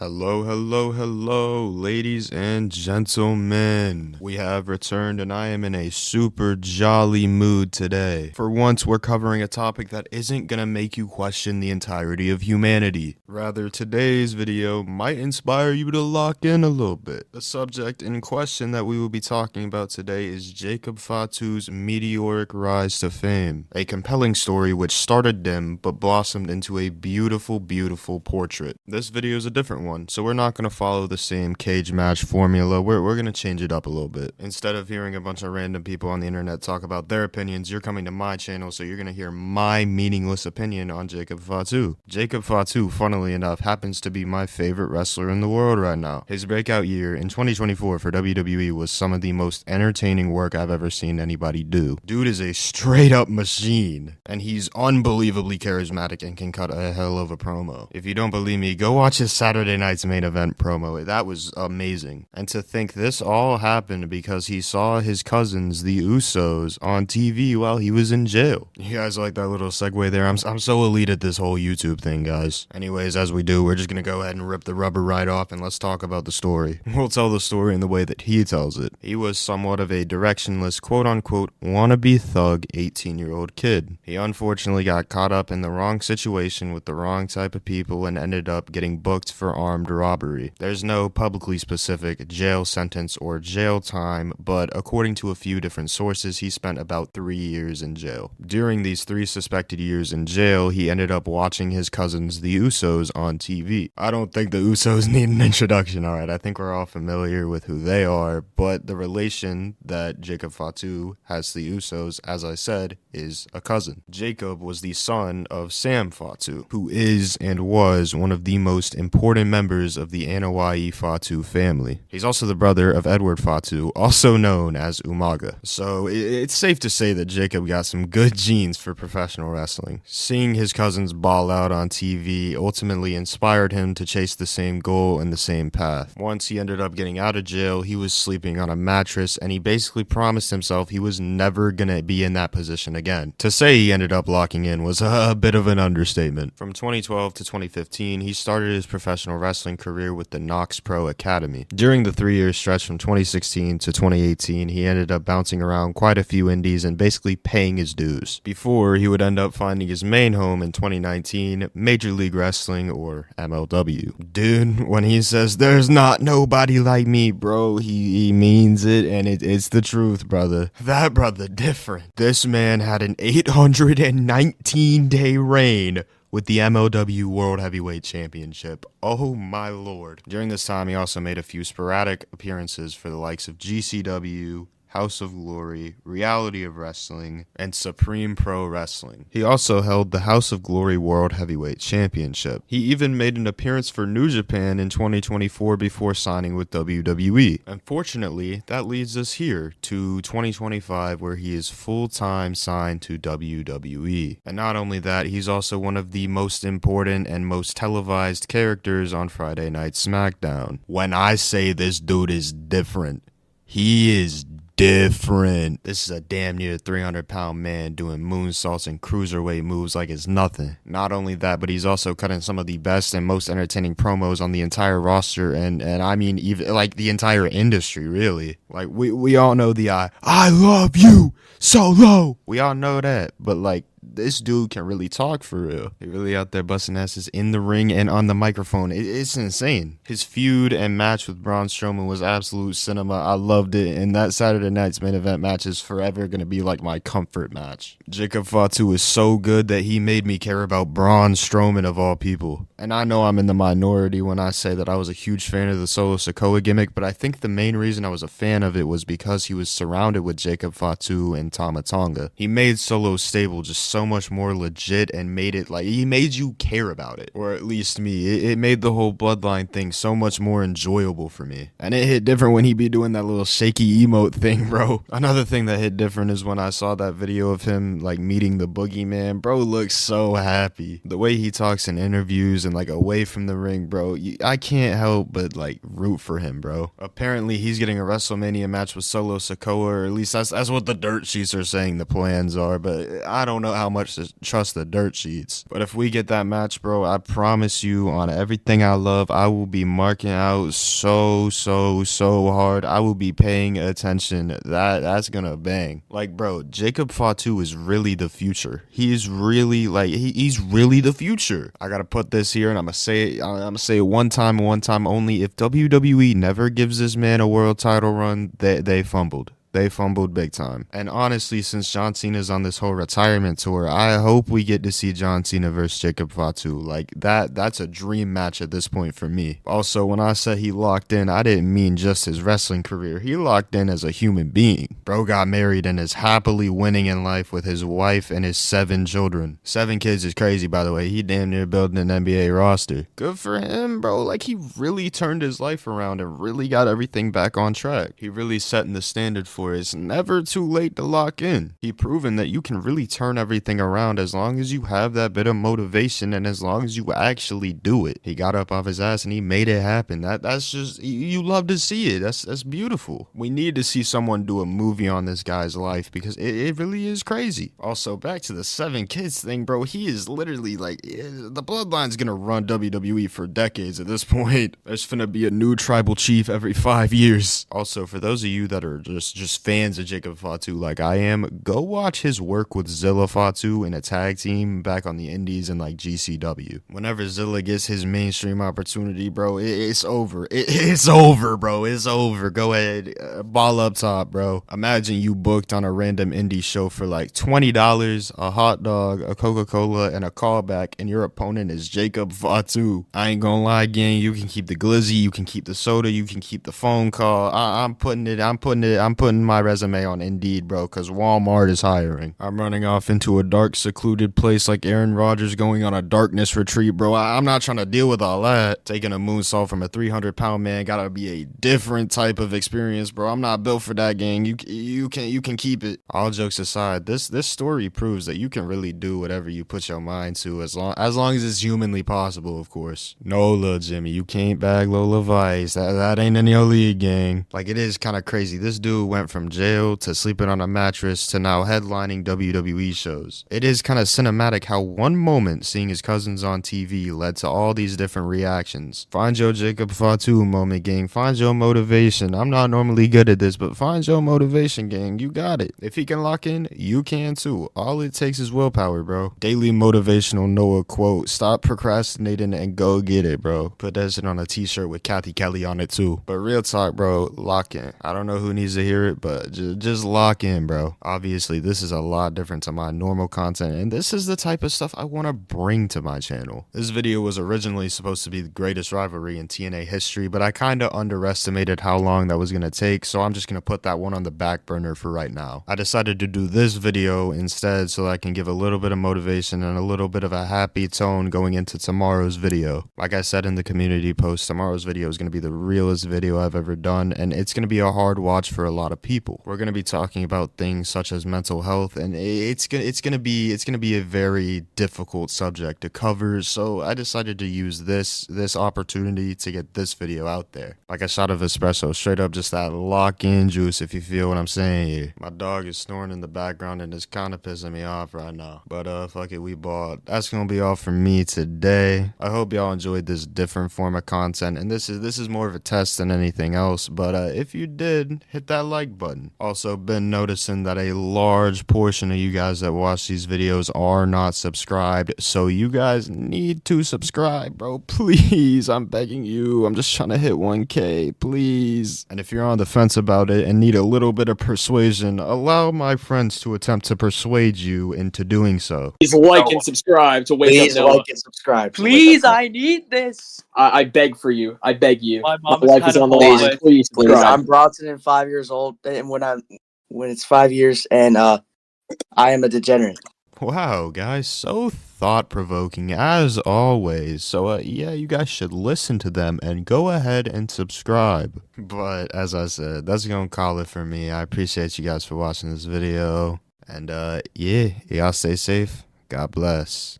Hello, ladies and gentlemen. We have returned and I am in a super jolly mood today. For once, we're covering a topic that isn't gonna make you question the entirety of humanity. Rather, today's video might inspire you to lock in a little bit. The subject in question that we will be talking about today is Jacob Fatu's meteoric rise to fame. A compelling story which started dim but blossomed into a beautiful portrait. This video is a different one, so we're not going to follow the same cage match formula. We're going to change it up a little bit. Instead of hearing a bunch of random people on the internet talk about their opinions, you're coming to my channel, so you're going to hear my meaningless opinion on Jacob Fatu. Jacob Fatu, funnily enough, happens to be my favorite wrestler in the world right now. His breakout year in 2024 for WWE was some of the most entertaining work I've ever seen anybody do. Dude is a straight up machine, and he's unbelievably charismatic and can cut a hell of a promo. If you don't believe me, go watch his Saturday Night's Main Event promo. That was amazing. And to think this all happened because he saw his cousins, the Usos, on TV while he was in jail. You guys like that little segue there? I'm so elite at this whole YouTube thing, guys. Anyways, as we do, we're just gonna go ahead and rip the rubber right off and let's talk about the story. We'll tell the story in the way that he tells it. He was somewhat of a directionless, quote-unquote, wannabe thug 18-year-old kid. He unfortunately got caught up in the wrong situation with the wrong type of people and ended up getting booked for armed robbery. There's no publicly specific jail sentence or jail time, but according to a few different sources, he spent about 3 years in jail. During these 3 suspected years in jail, he ended up watching his cousins, the Usos, on TV. I don't think the Usos need an introduction, alright? I think we're all familiar with who they are, but the relation that Jacob Fatu has to the Usos, as I said, is a cousin. Jacob was the son of Sam Fatu, who is and was one of the most important members of the Anoa'i Fatu family. He's also the brother of Edward Fatu, also known as Umaga. So it's safe to say that Jacob got some good genes for professional wrestling. Seeing his cousins ball out on TV ultimately inspired him to chase the same goal and the same path. Once he ended up getting out of jail, he was sleeping on a mattress and he basically promised himself he was never gonna be in that position again. To say he ended up locking in was a bit of an understatement. From 2012 to 2015, he started his professional wrestling career with the Knox Pro Academy. During the 3-year stretch from 2016 to 2018, he ended up bouncing around quite a few indies and basically paying his dues, before he would end up finding his main home in 2019, Major League Wrestling, or MLW. Dude, when he says, "There's not nobody like me," bro, he means it, and it's the truth, brother. That brother different. This man had an 819-day reign with the MLW World Heavyweight Championship. Oh my lord. During this time, he also made a few sporadic appearances for the likes of GCW, House of Glory, Reality of Wrestling, and Supreme Pro Wrestling. He also held the House of Glory World Heavyweight Championship. He even made an appearance for New Japan in 2024 before signing with WWE. Unfortunately, that leads us here to 2025, where he is full-time signed to WWE. And not only that, he's also one of the most important and most televised characters on Friday Night SmackDown. When I say this dude is different, he is different. This is a damn near 300-pound man doing moonsaults and cruiserweight moves like it's nothing. Not only that, but he's also cutting some of the best and most entertaining promos on the entire roster, and I mean even like the entire industry, really. Like we all know the I love you Solo. We all know that, but like, this dude can really talk for real. He really out there busting asses in the ring and on the microphone. It's insane. His feud and match with Braun Strowman was absolute cinema. I loved it, and that Saturday Night's Main Event match is forever going to be like my comfort match. Jacob Fatu is so good that he made me care about Braun Strowman of all people. And I know I'm in the minority when I say that I was a huge fan of the Solo Sikoa gimmick, but I think the main reason I was a fan of it was because he was surrounded with Jacob Fatu and Tama Tonga. He made Solo's stable just so much more legit and made it like, he made you care about it, or at least me. It made the whole bloodline thing so much more enjoyable for me. And it hit different when he be doing that little shaky emote thing, bro. Another thing that hit different is when I saw that video of him like meeting the boogeyman. Bro looks so happy. The way he talks in interviews and like away from the ring, bro, I can't help but like root for him, bro. Apparently he's getting a WrestleMania match with Solo Sikoa, or at least that's what the dirt sheets are saying the plans are, but I don't know how how much to trust the dirt sheets. But if we get that match, bro, I promise you on everything I love, I will be marking out so hard. I will be paying attention. That's gonna bang. Like, bro, Jacob Fatu is really the future. He is really like he's really the future. I gotta put this here, and I'm gonna say it one time only. If WWE never gives this man a world title run, they fumbled. They fumbled big time. And honestly, since John Cena's on this whole retirement tour, I hope we get to see John Cena versus Jacob Fatu. Like, that's a dream match at this point for me. Also, when I said he locked in, I didn't mean just his wrestling career. He locked in as a human being. Bro got married and is happily winning in life with his wife and his 7 children. 7 kids is crazy, by the way. He damn near building an NBA roster. Good for him, bro. Like, he really turned his life around and really got everything back on track. He really setting the standard for it's never too late to lock in. He proven that you can really turn everything around as long as you have that bit of motivation and as long as you actually do it. He got up off his ass and he made it happen. That's just, you love to see it. That's beautiful. We need to see someone do a movie on this guy's life because it really is crazy. Also, back to the 7 kids thing, bro. He is literally like, the Bloodline's gonna run WWE for decades at this point. There's finna be a new tribal chief every 5 years. Also, for those of you that are just fans of Jacob Fatu like I am, go watch his work with Zilla Fatu in a tag team back on the indies and like GCW. Whenever Zilla gets his mainstream opportunity, bro, it's over. It's over, bro. It's over. Go ahead. Ball up top, bro. Imagine you booked on a random indie show for like $20, a hot dog, a Coca-Cola, and a callback, and your opponent is Jacob Fatu. I ain't gonna lie, gang. You can keep the glizzy, you can keep the soda, you can keep the phone call. I'm putting my resume on Indeed, bro, because Walmart is hiring. I'm running off into a dark, secluded place like Aaron Rodgers going on a darkness retreat, bro. I'm not trying to deal with all that. Taking a moonsault from a 300-pound man gotta be a different type of experience, bro. I'm not built for that, gang. You can keep it. All jokes aside, this story proves that you can really do whatever you put your mind to, as long as it's humanly possible, of course. No, little Jimmy, you can't bag Lola Vice. That ain't in your league, gang. Like, it is kind of crazy. This dude went from jail to sleeping on a mattress to now headlining WWE shows. It is kind of cinematic how one moment seeing his cousins on TV led to all these different reactions. Find your Jacob Fatu moment, gang. Find your motivation. I'm not normally good at this, but find your motivation, gang. You got it. If he can lock in, you can too. All it takes is willpower, bro. Daily motivational Noah quote: stop procrastinating and go get it, bro. Put that shit on a t-shirt with Kathy Kelly on it too. But real talk, bro, lock in. I don't know who needs to hear it, but just lock in, bro. Obviously, this is a lot different to my normal content, and this is the type of stuff I want to bring to my channel. This video was originally supposed to be the greatest rivalry in TNA history, but I kind of underestimated how long that was going to take, so I'm just going to put that one on the back burner for right now. I decided to do this video instead so that I can give a little bit of motivation and a little bit of a happy tone going into tomorrow's video. Like I said in the community post, tomorrow's video is going to be the realest video I've ever done, and it's going to be a hard watch for a lot of people. We're going to be talking about things such as mental health, and it's gonna be a very difficult subject to cover, so I decided to use this opportunity to get this video out there. Like a shot of espresso, straight up just that lock-in juice, if you feel what I'm saying here. My dog is snoring in the background and it's kind of pissing me off right now, but fuck it, we bought. That's gonna be all from me today. I hope y'all enjoyed this different form of content, and this is more of a test than anything else, but if you did, hit that like button. Also, been noticing that a large portion of you guys that watch these videos are not subscribed, so you guys need to subscribe, bro. Please, I'm begging you. I'm just trying to hit 1K, please. And if you're on the fence about it and need a little bit of persuasion, allow my friends to attempt to persuade you into doing so. Please like and subscribe to wake up Noah. Like and subscribe. Please, I need this. I beg for you. I beg you. My My mom is life kind is of on the old. line. Please Please, subscribe. I'm Bronson and 5 years old, and when it's 5 years, and I am a degenerate. Wow, guys, so thought-provoking as always. So yeah, you guys should listen to them and go ahead and subscribe. But as I said, that's gonna call it for me. I appreciate you guys for watching this video, and yeah, y'all stay safe. God bless.